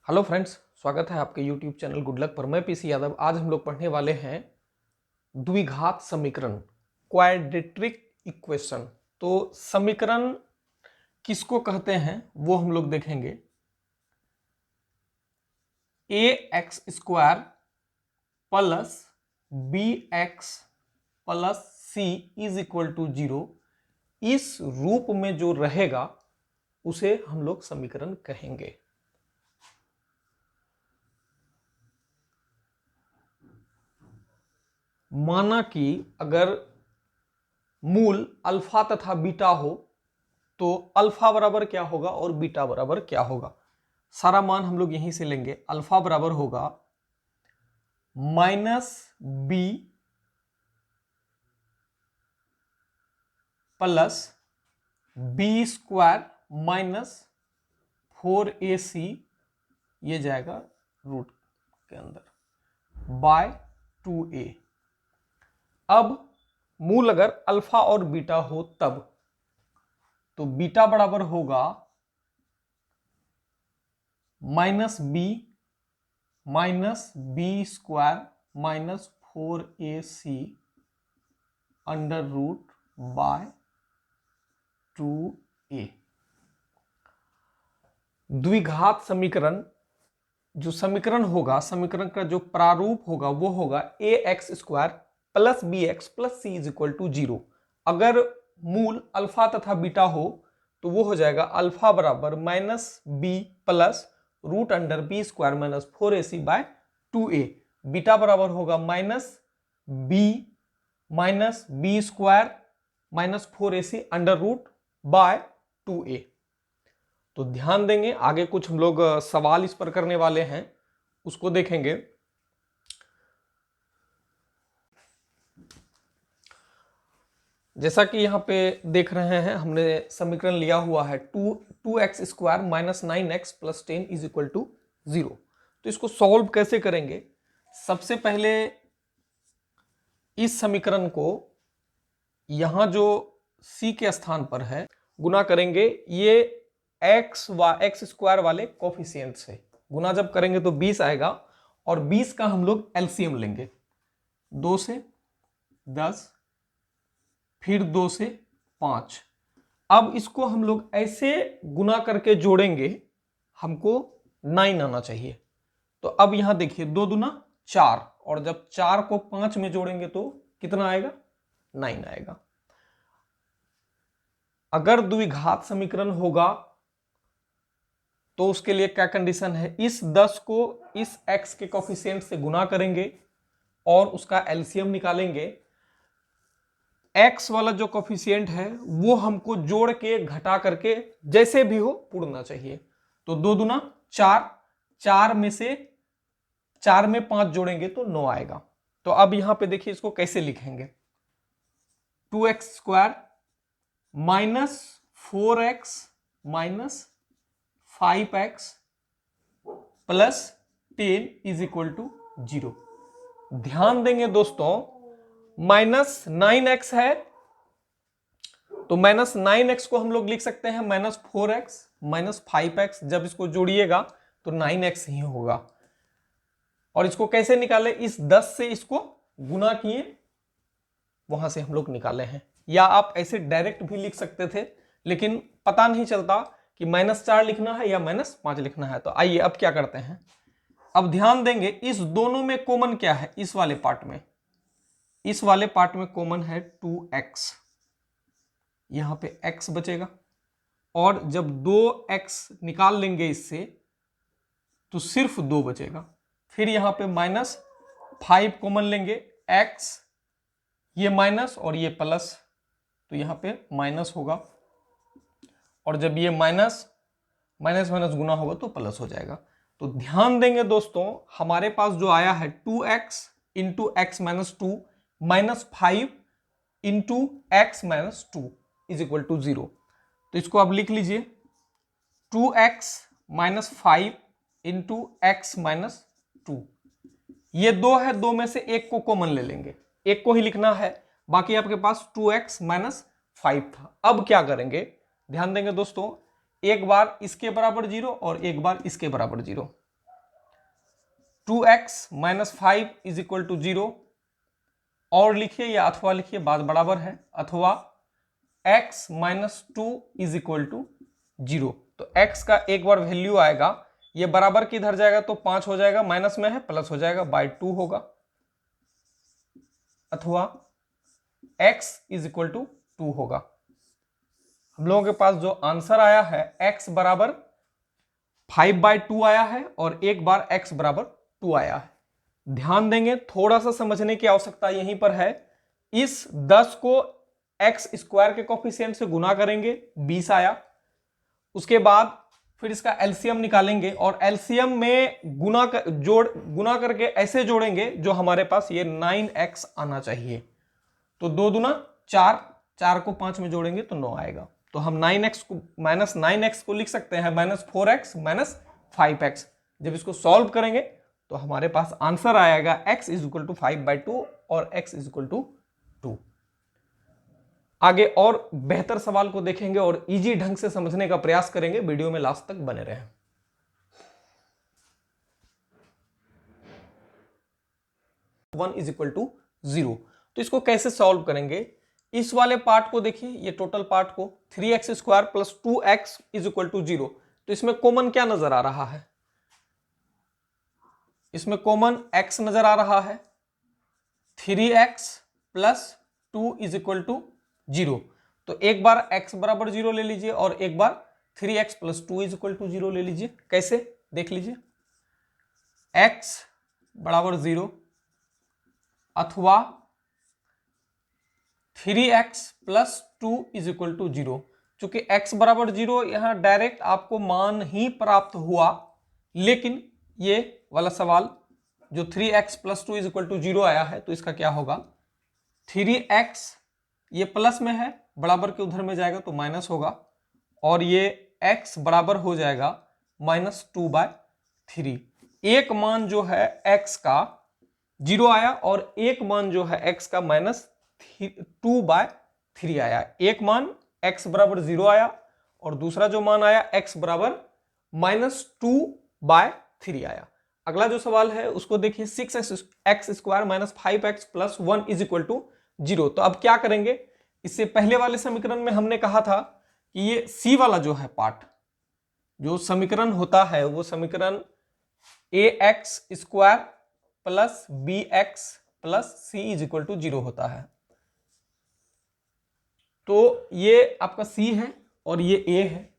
Hello friends, स्वागत है आपके यूट्यूब चैनल गुड लक पर। मैं पीसी यादव। आज हम लोग पढ़ने वाले हैं द्विघात समीकरण, क्वाड्रेटिक इक्वेशन। तो समीकरण किसको कहते हैं वो हम लोग देखेंगे। A x square plus b x plus c is equal to 0, इस रूप में जो रहेगा उसे हम लोग समीकरण कहेंगे। माना कि अगर मूल अल्फा तथा बीटा हो तो अल्फा बराबर क्या होगा और बीटा बराबर क्या होगा, सारा मान हम लोग यहीं से लेंगे। अल्फा बराबर होगा -b plus B square minus 4ac, ये जाएगा रूट के अंदर बाय 2a। अब मूल अगर अल्फा और बीटा हो तब तो बीटा बराबर होगा -b square minus 4ac under root by 2a। द्विघात समीकरण जो समीकरण होगा, समीकरण का जो प्रारूप होगा वो होगा a x square plus b x plus c is equal to 0। अगर मूल अल्फा तथा बीटा हो तो वो हो जाएगा अल्फा बराबर -b plus root under B square minus 4ac by 2a। Beta बराबर होगा -b square minus 4ac under root by 2a। तो ध्यान देंगे, आगे कुछ हम लोग सवाल इस पर करने वाले हैं, उसको देखेंगे। जैसा कि यहां पे देख रहे हैं, हमने समीकरण लिया हुआ है 2x square minus 9x plus 10 is equal to 0। तो इसको सॉल्व कैसे करेंगे? सबसे पहले इस समीकरण को यहां जो c के स्थान पर है गुना करेंगे। ये एक्स स्क्वायर वाले कोफिशिएंट से गुना जब करेंगे तो 20 आएगा और 20 का हम लोग एलसीएम लेंगे। 2 से 10, फिर 2 से 5। अब इसको हम लोग ऐसे गुना करके जोड़ेंगे, हमको 9 आना चाहिए। तो अब यहां देखिए 2 दूना 4, और जब 4 को 5 में जोड़ेंगे तो कितना आएगा? 9 आएगा। अगर द्विघात समीकरण होगा तो उसके लिए क्या कंडीशन है? इस 10 को इस x के कोफिशिएंट से गुना करेंगे और उसका एलसीएम निकालेंगे। x वाला जो कोफिशिएंट है वो हमको जोड़ के घटा करके जैसे भी हो पूर्णना चाहिए। तो 2 दूना 4, 4 में से 4 में 5 जोड़ेंगे तो 9 आएगा। तो अब यहां पे देखिए इसको कैसे लिखेंगे। 2x square minus 4x minus 5x plus 10 is equal to 0। ध्यान देंगे दोस्तों, -9x है तो -9x को हम लोग लिख सकते हैं -4x माइनस 5x। जब इसको जोड़िएगा तो 9x ही होगा। और इसको कैसे निकाले? इस 10 से इसको गुना किए, वहां से हम लोग निकाले हैं। या आप ऐसे डायरेक्ट भी लिख सकते थे, लेकिन पता नहीं चलता कि -4 लिखना है या -5 लिखना है। तो आइए अब क्या करते हैं। अब ध्यान देंगे, इस दोनों में कॉमन क्या है? इस वाले पार्ट में, इस वाले पार्ट में कॉमन है 2x। यहां पे x बचेगा, और जब 2x निकाल लेंगे इससे तो सिर्फ 2 बचेगा। फिर यहां पे -5 कॉमन लेंगे, x ये माइनस और ये प्लस, तो यहां पे माइनस होगा। और जब ये माइनस माइनस गुना होगा तो प्लस हो जाएगा। तो ध्यान देंगे दोस्तों, हमारे पास जो आया है 2x into X minus 2 minus 5 into X minus 2 is equal to 0। तो इसको आप लिख लीजिए 2x minus 5 into X minus 2। ये 2 है, 2 में से एक को कॉमन ले लेंगे, एक को ही लिखना है। बाकी आपके पास 2x माइनस 5 था। अब क्या करेंगे? ध्यान देंगे दोस्तों, एक बार इसके बराबर 0 और एक बार इसके बराबर 0। 2x minus 5 is equal to 0, और लिखिए या अथवा लिखिए, बात बराबर है, अथवा x minus 2 is equal to 0। तो x का एक बार वैल्यू आएगा, ये बराबर किधर जाएगा तो 5 हो जाएगा, माइनस में है प्लस हो जाएगा, बाई 2 होगा, अथवा x इज इक्वल टू 2 होगा। हम लोगों के पास जो आंसर आया है x बराबर 5/2 आया है और एक बार x बराबर 2 आया है। ध्यान देंगे, थोड़ा सा समझने की आवश्यकता यहीं पर है। इस 10 को x स्क्वायर के कोफिशिएंट से गुना करेंगे, 20 आया। उसके बाद फिर इसका एलसीएम निकालेंगे और एलसीएम में गुना करके ऐसे जोड़ेंगे जो हमारे पास ये 9x आना चाहिए। तो 2 दूना 4, 4 को 5 में जोड़ेंगे तो 9 आएगा। तो हम 9x को माइनस 9x को लिख सकते हैं माइनस 4x माइनस 5x। जब इसको सॉल्व करेंगे तो हमारे पास आंसर आएगा x इज इक्वल टू 5/2 और x इज इक्वल टू 2। आगे और बेहतर सवाल को देखेंगे और इजी ढंग से समझने का प्रयास करेंगे। वीडियो में लास्ट तक बने रहें। 1 इज इक्वल टू 0। तो इसको कैसे सॉल्व करेंगे? इस वाले पार्ट को देखिए, ये टोटल पार्ट को 3x square plus 2x is equal to 0। तो इसमें कॉमन क्या नजर आ रहा है? इसमें कॉमन x नजर आ रहा है। 3x plus 2 is equal to 0। तो एक बार x बराबर 0 ले लीजिए और एक बार 3x plus 2 is equal to 0 ले लीजिए। कैसे देख लीजिए, x बराबर 0 अथवा 3x plus 2 is equal to 0। चूंकि x बराबर 0 यहां डायरेक्ट आपको मान ही प्राप्त हुआ, लेकिन ये वाला सवाल जो 3x plus 2 is equal to 0 आया है, तो इसका क्या होगा? 3x ये प्लस में है, बराबर के उधर में जाएगा तो माइनस होगा, और ये x बराबर हो जाएगा -2/3। एक मान जो है x का 0 आया और एक मान जो है x का -2/3 आया। एक मान x बराबर 0 आया और दूसरा जो मान आया x बराबर -2/3 आया। अगला जो सवाल है उसको देखिए, 6x square minus 5x plus 1 is equal to 0। तो अब क्या करेंगे? इससे पहले वाले समीकरण में हमने कहा था कि ये सी वाला जो है पार्ट, जो समीकरण होता है वो समीकरण ax square plus bx plus c is equal to 0 होता है। तो ये आपका c है और ये a है।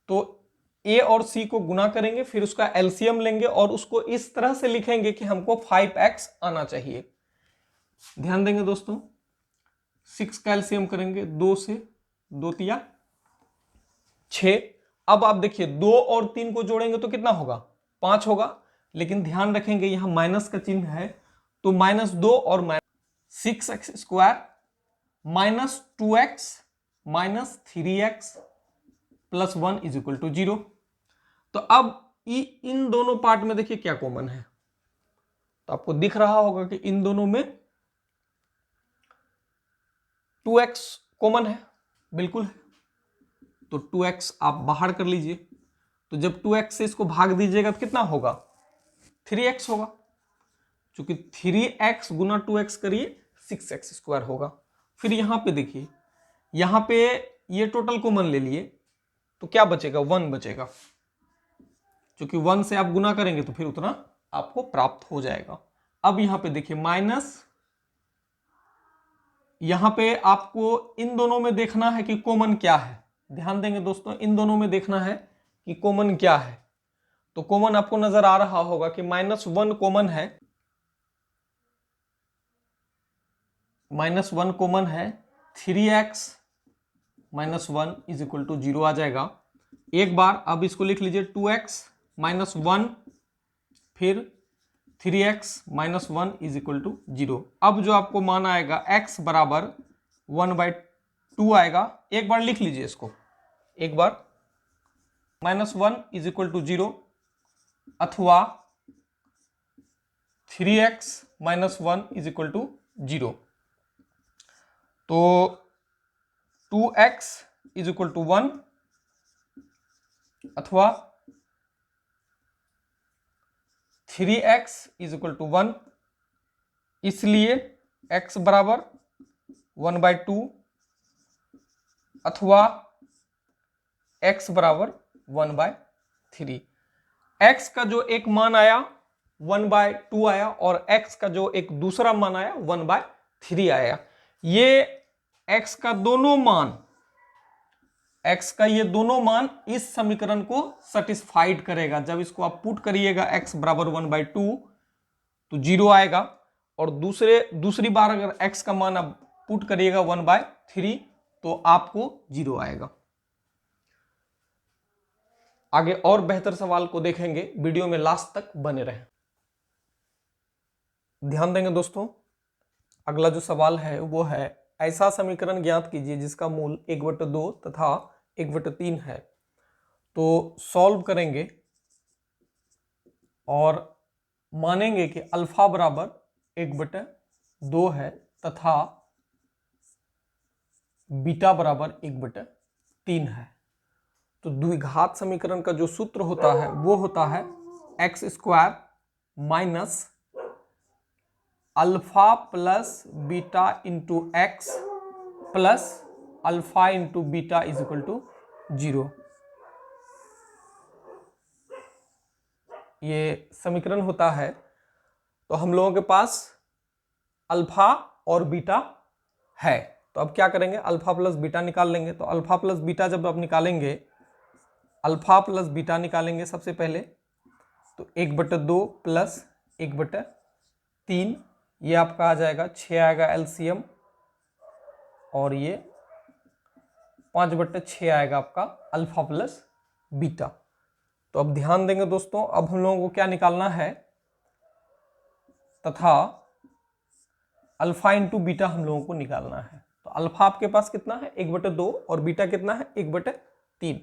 तो a और c को गुना करेंगे, फिर उसका एलसीएम लेंगे और उसको इस तरह से लिखेंगे कि हमको 5x आना चाहिए। ध्यान देंगे दोस्तों, 6 का एलसीएम करेंगे, 2 से 2 तिया 6। अब आप देखिए 2 और 3 को जोड़ेंगे तो कितना होगा? 5 होगा। लेकिन ध्यान रखेंगे यहां माइनस का चिन्ह है, तो -2 और -6x square minus 2x minus 3x plus 1 is equal to 0। तो अब इन दोनों पार्ट में देखिए क्या कॉमन है। तो आपको दिख रहा होगा कि इन दोनों में 2x कॉमन है, बिल्कुल है। तो 2x आप बाहर कर लीजिए। तो जब 2x से इसको भाग दीजिएगा तो कितना होगा? 3x होगा। चूंकि 3x गुना 2x करिए 6x स्क्वायर होगा। फिर यहां पे देखिए, यहां पे ये टोटल कॉमन ले लिए तो क्या बचेगा? 1 बचेगा। चूंकि 1 से आप गुना करेंगे तो फिर उतना आपको प्राप्त हो जाएगा। अब यहां पे देखिए माइनस, यहां पे आपको इन दोनों में देखना है कि कॉमन क्या है। ध्यान देंगे दोस्तों, इन दोनों में देखना है कि कॉमन क्या है। तो कॉमन आपको नजर आ रहा होगा कि -1 कॉमन है, -1 कॉमन है। 3x minus 1 is equal to 0 आ जाएगा। एक बार अब इसको लिख लीजिए, 2x माइनस 1 फिर 3x minus 1 is equal to 0। अब जो आपको मान आएगा x बराबर 1/2 आएगा। एक बार लिख लीजिए इसको, एक बार -1 इज इक्वल टू 0 अथवा 3x minus 1 is equal to 0। तो 2x इज इक्वल टू 1 अथवा 3x इज इक्वल टू 1, इसलिए x बराबर 1/2 अथवा x बराबर 1/3। x का जो एक मान आया 1/2 आया और x का जो एक दूसरा मान आया 1/3 आया। ये x का दोनों मान, x का ये दोनों मान इस समीकरण को सेटिस्फाइड करेगा। जब इसको आप पुट करिएगा x बराबर 1/2 तो 0 आएगा, और दूसरी बार अगर x का मान आप पुट करिएगा 1/3 तो आपको 0 आएगा। आगे और बेहतर सवाल को देखेंगे, वीडियो में लास्ट तक बने रहें। ध्यान देंगे दोस्तों, अगला जो सवाल है वो है, ऐसा समीकरण ज्ञात कीजिए जिसका मूल 1/2 तथा 1/3 है। तो सॉल्व करेंगे और मानेंगे कि अल्फा बराबर 1/2 है तथा बीटा बराबर 1/3 है। तो द्विघात समीकरण का जो सूत्र होता है वो होता है x² minus alpha plus beta into X plus alpha into beta is equal to 0। ये समीकरण होता है। तो हम लोगों के पास अल्फा और बीटा है, तो अब क्या करेंगे, अल्फा प्लस बीटा निकाल लेंगे। तो अल्फा प्लस बीटा जब आप निकालेंगे, अल्फा प्लस बीटा निकालेंगे सबसे पहले, तो 1/2 प्लस 1/3, ये आपका आ जाएगा 6 आएगा एलसीएम, और ये 5/6 आएगा आपका अल्फा प्लस बीटा। तो अब ध्यान देंगे दोस्तों, अब हम लोगों को क्या निकालना है, तथा अल्फा इंटू बीटा हम लोगों को निकालना है। तो अल्फा आपके पास कितना है 1/2 और बीटा कितना है 1/3।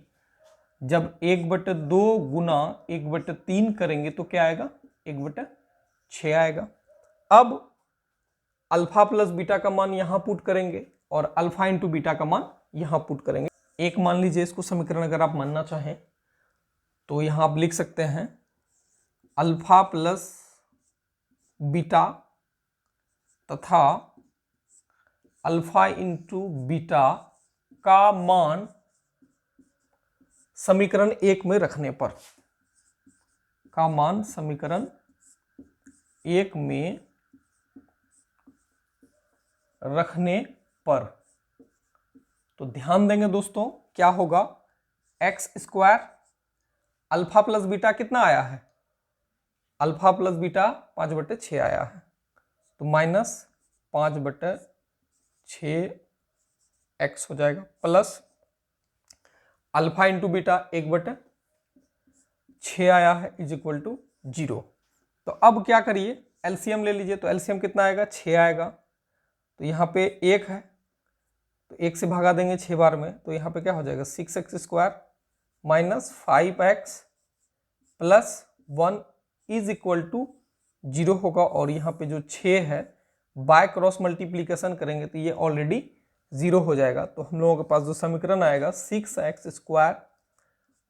जब 1/2 गुना 1/3 करेंगे तो क्या आएगा 1/6 आएगा। अब अल्फा प्लस बीटा का मान यहां पुट करेंगे और अल्फा इंटू बीटा का मान यहां पुट करेंगे। एक मान लीजिए इसको समीकरण अगर आप मानना चाहें तो यहां आप लिख सकते हैं अल्फा प्लस बीटा तथा अल्फा इंटू बीटा का मान समीकरण 1 में रखने पर, का मान समीकरण 1 में रखने पर। तो ध्यान देंगे दोस्तों, क्या होगा, x², अल्फा प्लस बीटा कितना आया है, अल्फा प्लस बीटा 5/6 आया है, तो माइनस 5/6x हो जाएगा, प्लस अल्फा इंटू बीटा 1/6 आया है इज इक्वल टू 0। तो अब क्या करिए, एलसीएम ले लीजिए। तो एलसीएम कितना आएगा 6 आएगा, तो यहाँ पे 1 है तो 1 से भागा देंगे 6 बार में, तो यहाँ पे क्या हो जाएगा 6x² minus 5x plus 1 is equal to 0 होगा। और यहाँ पे जो 6 है बाय क्रॉस मल्टीप्लीकेशन करेंगे तो ये ऑलरेडी 0 हो जाएगा। तो हम लोगों के पास जो समीकरण आएगा 6x²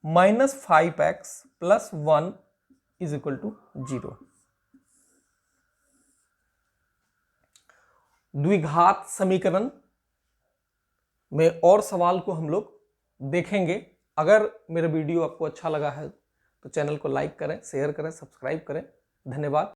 minus 5x plus 1 is equal to 0। द्विघात समीकरण में और सवाल को हम लोग देखेंगे। अगर मेरा वीडियो आपको अच्छा लगा है तो चैनल को लाइक करें, शेयर करें, सब्सक्राइब करें। धन्यवाद।